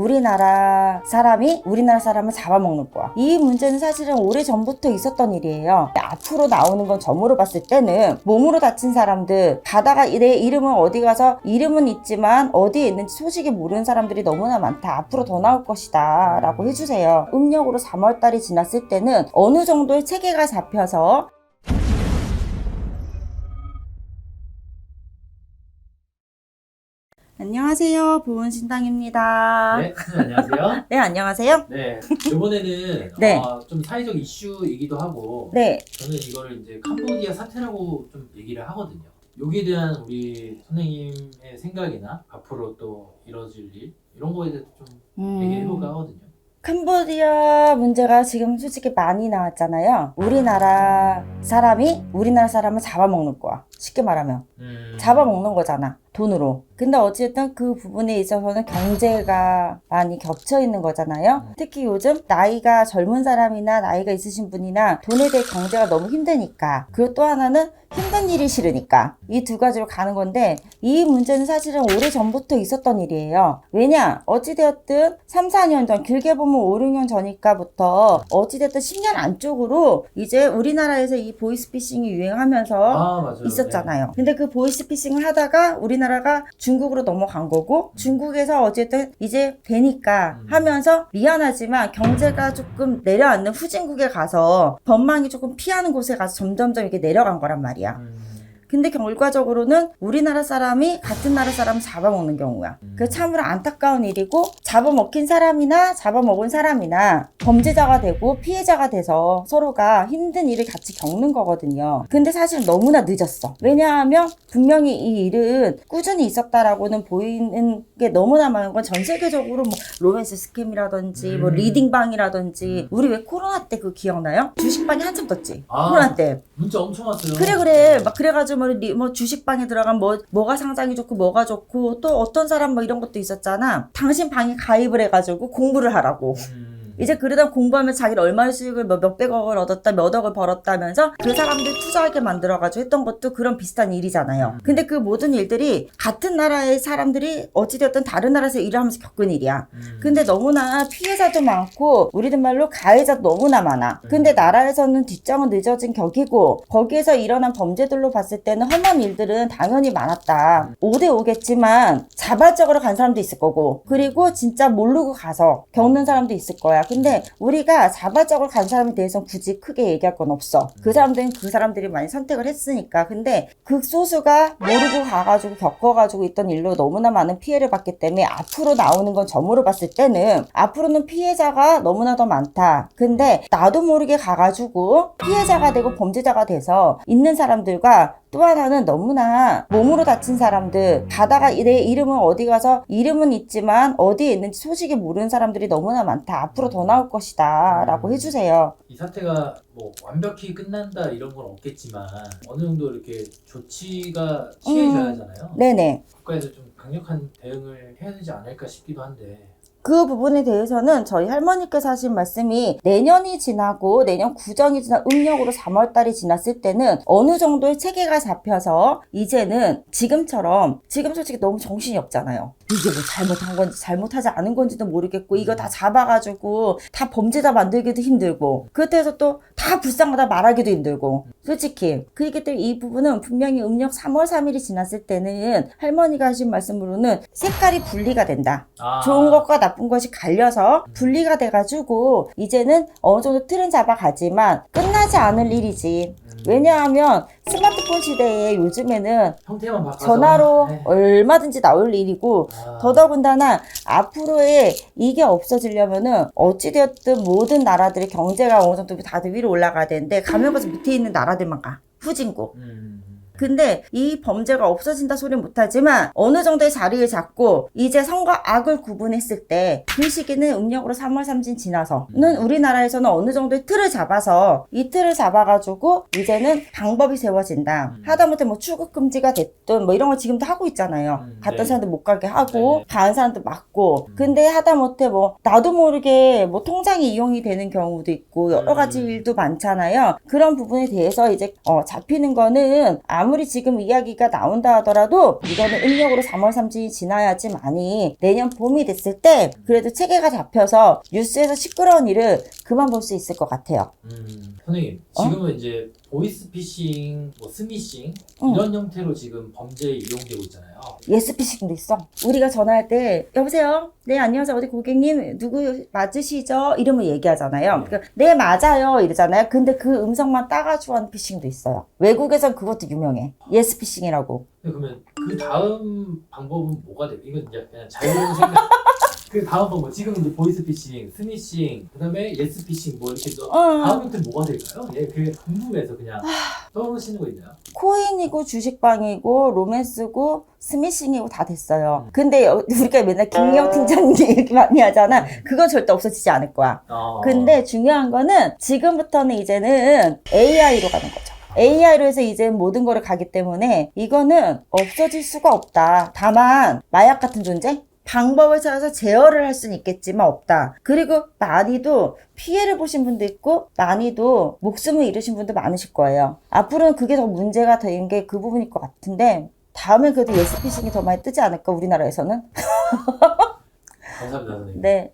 우리나라 사람이 우리나라 사람을 잡아먹는 거야. 이 문제는 사실은 오래전부터 있었던 일이에요. 앞으로 나오는 건 점으로 봤을 때는 몸으로 다친 사람들, 가다가 내 이름은 어디 가서 이름은 있지만 어디에 있는지 소식이 모르는 사람들이 너무나 많다. 앞으로 더 나올 것이다 라고 해주세요. 음력으로 3월달이 지났을 때는 어느 정도의 체계가 잡혀서 안녕하세요. 보은신당입니다. 네, 선생님 안녕하세요. 네, 안녕하세요. 네, 이번에는 네. 좀 사회적 이슈이기도 하고 네. 저는 이거를 이제 캄보디아 사태라고 좀 얘기를 하거든요. 여기에 대한 우리 선생님의 생각이나 앞으로 또 이뤄질 일 이런 거에 대해서 좀 얘기해볼까 하거든요. 캄보디아 문제가 지금 솔직히 많이 나왔잖아요. 우리나라 사람이 우리나라 사람을 잡아먹는 거야. 쉽게 말하면 잡아먹는 거잖아, 돈으로. 근데 어쨌든 그 부분에 있어서는 경제가 많이 겹쳐 있는 거잖아요. 특히 요즘 나이가 젊은 사람이나 나이가 있으신 분이나 돈에 대해 경제가 너무 힘드니까, 그리고 또 하나는 힘든 일이 싫으니까, 이 두 가지로 가는 건데, 이 문제는 사실은 오래전부터 있었던 일이에요. 왜냐? 어찌되었든 3, 4년 전, 길게 보면 5, 6년 전이니까부터 어찌됐든 10년 안쪽으로 이제 우리나라에서 이 보이스피싱이 유행하면서 맞아요. 있었잖아요. 근데 그 보이스피싱을 하다가 우리나라가 중국으로 넘어간 거고, 중국에서 어쨌든 이제 되니까 하면서 미안하지만 경제가 조금 내려앉는 후진국에 가서 법망이 조금 피하는 곳에 가서 점점점 이렇게 내려간 거란 말이야. 근데 결과적으로는 우리나라 사람이 같은 나라 사람을 잡아먹는 경우야. 그게 참으로 안타까운 일이고, 잡아먹힌 사람이나 잡아먹은 사람이나 범죄자가 되고 피해자가 돼서 서로가 힘든 일을 같이 겪는 거거든요. 근데 사실 너무나 늦었어. 왜냐하면 분명히 이 일은 꾸준히 있었다라고는 보이는 게 너무나 많은 건 전 세계적으로 뭐 로맨스 스캠이라든지 뭐 리딩방이라든지, 우리 왜 코로나 때 그거 기억나요? 주식방이 한참 떴지. 코로나 때. 문자 엄청 왔어요. 그래 막 그래가지고 뭐 주식방에 들어가면 뭐가 상장이 좋고 뭐가 좋고, 또 어떤 사람 뭐 이런 것도 있었잖아. 당신 방에 가입을 해가지고 공부를 하라고. 이제 그러다 공부하면 자기를 얼마의 수익을 몇백억을 얻었다, 몇 억을 벌었다면서 그 사람들 투자하게 만들어가지고 했던 것도 그런 비슷한 일이잖아요. 근데 그 모든 일들이 같은 나라의 사람들이 어찌되었든 다른 나라에서 일을 하면서 겪은 일이야. 근데 너무나 피해자도 많고 우리들 말로 가해자도 너무나 많아. 근데 나라에서는 뒷정은 늦어진 격이고, 거기에서 일어난 범죄들로 봤을 때는 험한 일들은 당연히 많았다. 5대 5겠지만 자발적으로 간 사람도 있을 거고, 그리고 진짜 모르고 가서 겪는 사람도 있을 거야. 근데 우리가 자발적으로 간 사람에 대해서는 굳이 크게 얘기할 건 없어. 그 사람들은 그 사람들이 많이 선택을 했으니까. 근데 극소수가 모르고 가가지고 겪어가지고 있던 일로 너무나 많은 피해를 받기 때문에 앞으로 나오는 건 점으로 봤을 때는 앞으로는 피해자가 너무나 더 많다. 근데 나도 모르게 가가지고 피해자가 되고 범죄자가 돼서 있는 사람들과, 또 하나는 너무나 몸으로 다친 사람들, 가다가 내 이름은 어디 가서 이름은 있지만 어디에 있는지 소식이 모르는 사람들이 너무나 많다. 앞으로 더 나올 것이다 라고 해주세요. 이 사태가 뭐 완벽히 끝난다 이런 건 없겠지만 어느 정도 이렇게 조치가 취해져야 하잖아요. 네네. 국가에서 좀 강력한 대응을 해야 되지 않을까 싶기도 한데. 그 부분에 대해서는 저희 할머니께서 하신 말씀이, 내년이 지나고 내년 구정이 지나 음력으로 3월달이 지났을 때는 어느 정도의 체계가 잡혀서 이제는 지금처럼, 지금 솔직히 너무 정신이 없잖아요. 이게 뭐 잘못한 건지 잘못하지 않은 건지도 모르겠고, 이거 다 잡아가지고 다 범죄자 만들기도 힘들고, 그렇다고 해서 또 다 불쌍하다 말하기도 힘들고, 솔직히 그렇기 때문에 이 부분은 분명히 음력 3월 3일이 지났을 때는 할머니가 하신 말씀으로는 색깔이 분리가 된다. 좋은 것과 나쁜 것이 갈려서 분리가 돼가지고 이제는 어느 정도 틀은 잡아가지만 끝나지 않을 일이지. 왜냐하면 스마트폰 시대에 요즘에는 형태만 바꿔서 전화로 얼마든지 나올 일이고, 더더군다나 앞으로의 이게 없어지려면은 어찌되었든 모든 나라들의 경제가 어느 정도 다들 위로 올라가야 되는데, 가면 가서 밑에 있는 나라들만 가. 후진국. 근데 이 범죄가 없어진다 소리는 못하지만 어느 정도의 자리를 잡고 이제 선과 악을 구분했을 때, 그 시기는 음력으로 3월 3진 지나서는 우리나라에서는 어느 정도의 틀을 잡아서, 이 틀을 잡아가지고 이제는 방법이 세워진다. 하다못해 뭐 출국 금지가 됐든 뭐 이런 거 지금도 하고 있잖아요. 갔던 사람들 못 가게 하고 가는 사람들 막고. 근데 하다못해 뭐 나도 모르게 뭐 통장이 이용이 되는 경우도 있고 여러 가지 일도 많잖아요. 그런 부분에 대해서 이제 잡히는 거는 아무리 지금 이야기가 나온다 하더라도 이거는 인력으로 3월 3일이 지나야지만이 내년 봄이 됐을 때 그래도 체계가 잡혀서 뉴스에서 시끄러운 일을 그만 볼 수 있을 것 같아요. 선생님, 지금은 이제 보이스피싱, 뭐 스미싱 이런 형태로 지금 범죄에 이용되고 있잖아요. 예스피싱도 있어. 우리가 전화할 때 여보세요? 네 안녕하세요. 어디 고객님 누구 맞으시죠? 이름을 얘기하잖아요. 그러니까 네 맞아요 이러잖아요. 근데 그 음성만 따가지고 하는 피싱도 있어요. 외국에선 그것도 유명해. 예스피싱이라고. 그러면 그 다음 방법은 뭐가 돼요? 이건 이제 그냥 자유로운 생각. 그 다음 방법 지금 이제 보이스피싱, 스미싱, 그다음에 예스피싱 뭐 이렇게 또 다음 형태 뭐가 될까요? 예, 그게 궁금해서 그냥 떠오르시는 거 있나요? 코인이고 주식방이고 로맨스고 스미싱이고 다 됐어요. 근데 우리가 맨날 김영 팀장님 얘기 많이 하잖아. 그건 절대 없어지지 않을 거야. 근데 중요한 거는 지금부터는 이제는 AI로 가는 거죠. AI로 해서 이제 모든 거를 가기 때문에 이거는 없어질 수가 없다. 다만 마약 같은 존재? 방법을 찾아서 제어를 할 수는 있겠지만 없다. 그리고 많이도 피해를 보신 분도 있고 많이도 목숨을 잃으신 분도 많으실 거예요. 앞으로는 그게 더 문제가 된 게 그 부분일 것 같은데 다음에 그래도 예스피싱이 더 많이 뜨지 않을까 우리나라에서는? 감사합니다 선생님. 네.